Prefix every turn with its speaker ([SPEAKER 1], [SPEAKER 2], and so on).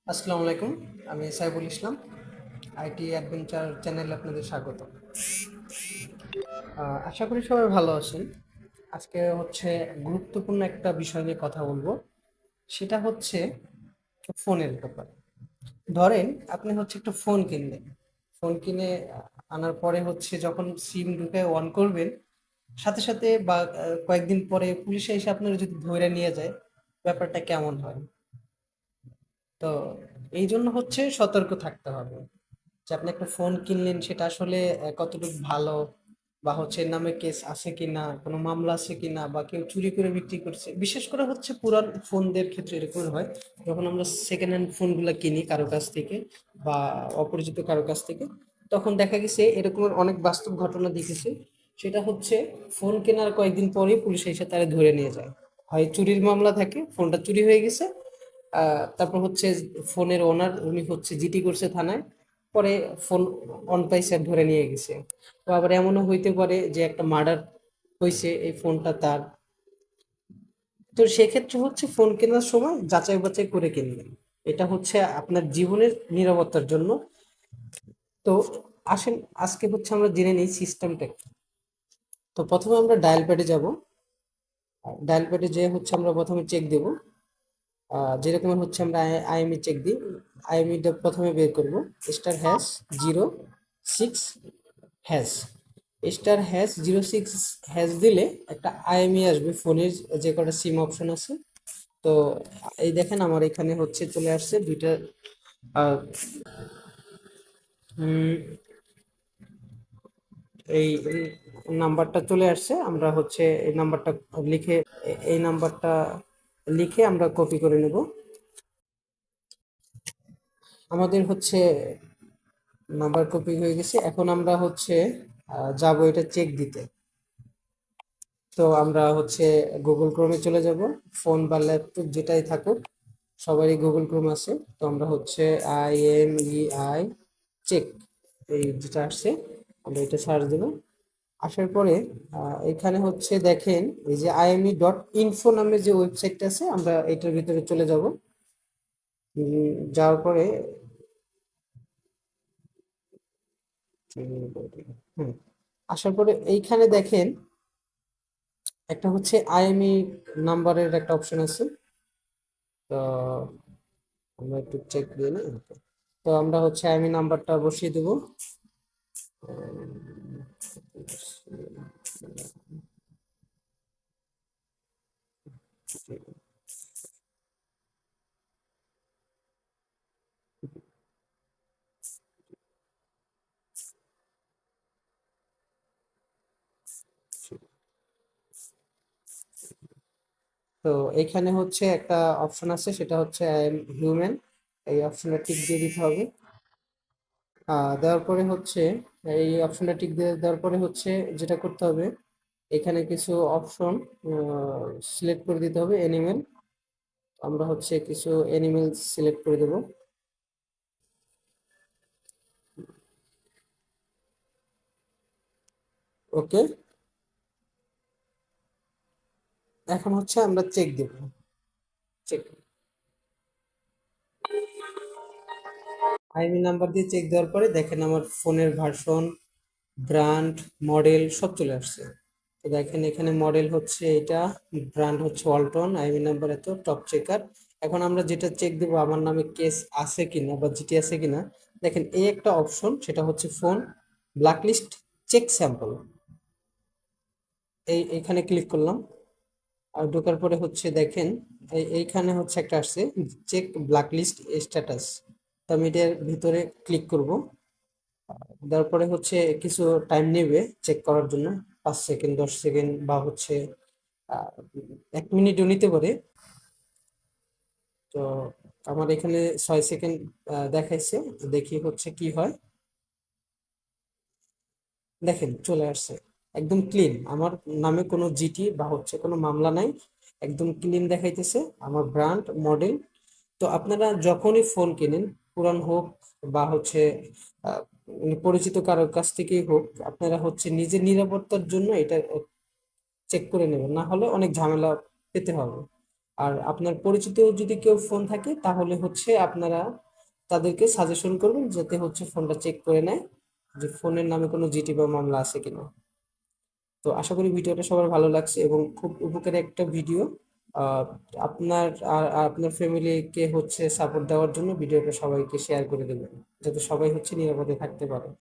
[SPEAKER 1] আসসালামু আলাইকুম। আমি সাইফুল ইসলাম। আইটি অ্যাডভেঞ্চার চ্যানেলে আপনাদের স্বাগত। আশা করি সবাই ভালো আছেন। আজকে হচ্ছে গুরুত্বপূর্ণ একটা বিষয় নিয়ে কথা বলবো। সেটা হচ্ছে ফোনের ব্যাপার। ধরেন আপনি হচ্ছে একটা ফোন কিনলেন। ফোন কিনে আনার পরে হচ্ছে যখন সিম ঢুকে অন করবেন, সাথে সাথে বা কয়েকদিন পরে পুলিশে এসে আপনার যদি ধরে নিয়ে যায়, ব্যাপারটা কেমন হয়? তো এই জন্য হচ্ছে সতর্ক থাকতে হবে যে আপনি একটা ফোন কিনলেন সেটা আসলে কতটুকু ভালো, বা হচ্ছে এর নামে কেস আছে কিনা, কোনো মামলা আছে কিনা, বা কেউ চুরি করে বিক্রি করছে। বিশেষ করে হচ্ছে পুরান ফোনদের ক্ষেত্রে এরকম হয়, যখন আমরা সেকেন্ড হ্যান্ড ফোনগুলো কিনি কারো কাছ থেকে বা অপরিচিত কারো কাছ থেকে, তখন দেখা গেছে এরকম অনেক বাস্তব ঘটনা দেখেছি। সেটা হচ্ছে ফোন কেনার কয়েকদিন পরেই পুলিশ এসে তারা ধরে নিয়ে যায়। হয় চুরির মামলা থাকে, ফোনটা চুরি হয়ে গেছে। তারপর হচ্ছে ফোনের ওনার উনি হচ্ছে জিডি করছে থানায়, পরে ফোন অন পাইছে আর ধরে নিয়ে গেছে। তো আবার এমনও হইতে পারে যে একটা মার্ডার হয়েছে, এই ফোনটা তার। তো সেক্ষেত্রে হচ্ছে ফোন কেনার সময় যাচাই বাছাই করে কিনবেন। এটা হচ্ছে আপনার জীবনের নিরাপত্তার জন্য। তো আসেন, আজকে হচ্ছে আমরা জেনে নিই সিস্টেমটা কি। তো প্রথমে আমরা ডায়াল প্যাডে যাব। ডায়াল প্যাডে যেয়ে হচ্ছে আমরা প্রথমে চেক দেব। যেরকম হচ্ছে আমরা আইএমই চেক দিই, আইএমইটা প্রথমে বের করব। *#0 6#, *#0 6# দিলে একটা আইএমই আসবে ফোনের, যে কটা সিম অপশন আছে। তো এই দেখেন আমার এখানে হচ্ছে চলে আসছে দুইটা। আহ, উম, এই নাম্বারটা চলে আসছে। আমরা হচ্ছে এই নাম্বারটা লিখে এই নাম্বারটা লিখে আমরা কপি করে নেব। আমাদের হচ্ছে নাম্বার কপি হয়ে গেছে। এখন আমরা হচ্ছে যাব এটা চেক দিতে। তো আমরা হচ্ছে গুগল ক্রোমে চলে যাব। ফোন বা ল্যাপটপ যেটাই থাকুক, সবারই গুগল ক্রোম আছে। তো আমরা হচ্ছে IMEI চেক, এই যেটা আসছে, আমরা এটা সার্চ দেব। আসার পরে এখানে হচ্ছে দেখেন এই যে IME.info নামে যে ওয়েবসাইটটা আছে, আমরা এটার ভিতরে চলে যাব। যাওয়ার পরে হুম, আসার পরে এইখানে দেখেন একটা হচ্ছে IMEI নাম্বারের একটা অপশন আছে। তো আমরা একটু চেক দিয়ে নিই। তো আমরা হচ্ছে IMEI নাম্বারটা বসিয়ে দেব। তো এখানে হচ্ছে একটা অপশন আছে, সেটা হচ্ছে আই এম হিউম্যান। এই অপশনে টিক দিয়ে দিতে হবে। দেওয়ার পরে হচ্ছে এই অপশনটা টিক দিয়ে দেওয়ার পরে হচ্ছে যেটা করতে হবে, এখানে কিছু অপশন সিলেক্ট করে দিতে হবে। অ্যানিমেল, আমরা হচ্ছে কিছু অ্যানিমেল সিলেক্ট করে দেব। ওকে, এখন হচ্ছে আমরা চেক দেব। চেক আইএমই নাম্বার দিয়ে চেক দেওয়ার পরে দেখেন আমার ফোনের ভার্সন, ব্র্যান্ড, মডেল সব চলে আসছে। তো দেখেন এখানে মডেল হচ্ছে এটা, ব্র্যান্ড হচ্ছে ওয়ালটন, আইএমই নাম্বার এত, টপ চেকার। এখন আমরা যেটা চেক দেবো আমার নামে কেস আছে কিনা বা জিটি আছে কিনা। দেখেন এই একটা অপশন, সেটা হচ্ছে ফোন ব্ল্যাকলিস্ট চেক স্যাম্পল। এইখানে ক্লিক করলাম। আর ঢোকার পরে হচ্ছে দেখেন এইখানে হচ্ছে একটা আসছে চেক ব্ল্যাকলিস্ট স্ট্যাটাস। তো আমি এটার ভিতরে ক্লিক করব। তারপরে হচ্ছে কিছু টাইম নেবে চেক করার জন্য, 5 সেকেন্ড, 10 সেকেন্ড, বা হচ্ছে 1 মিনিটও নিতে পারে। তো আমার এখানে 6 সেকেন্ড দেখাইছে। দেখি হচ্ছে কি হয়। দেখেন চলে আসছে, একদম ক্লিন। আমার নামে কোনো জিটি বা হচ্ছে কোনো মামলা নাই, একদম ক্লিন দেখাইতেছে আমার ব্র্যান্ড, মডেল। তো আপনারা যখনই ফোন কেনেন, পুরান হোক বা হচ্ছে আহ, পরিচিত কারোর কাছ থেকেই হোক, আপনারা হচ্ছে নিজের নিরাপত্তার জন্য এটা চেক করে নেবেন, না হলে অনেক ঝামেলা পেতে হবে। আর আপনার পরিচিত যদি কেউ ফোন থাকে তাহলে হচ্ছে আপনারা তাদেরকে সাজেশন করবেন যাতে হচ্ছে ফোনটা চেক করে নেয় যে ফোনের নামে কোনো জিডি বা মামলা আছে কিনা। তো আশা করি ভিডিওটা সবার ভালো লাগছে এবং খুব উপকারী একটা ভিডিও। আহ, আপনার আর আর আপনার ফ্যামিলিকে হচ্ছে সাপোর্ট দেওয়ার জন্য ভিডিওটা সবাইকে শেয়ার করে দেবেন যাতে সবাই হচ্ছে নিরাপদে থাকতে পারে।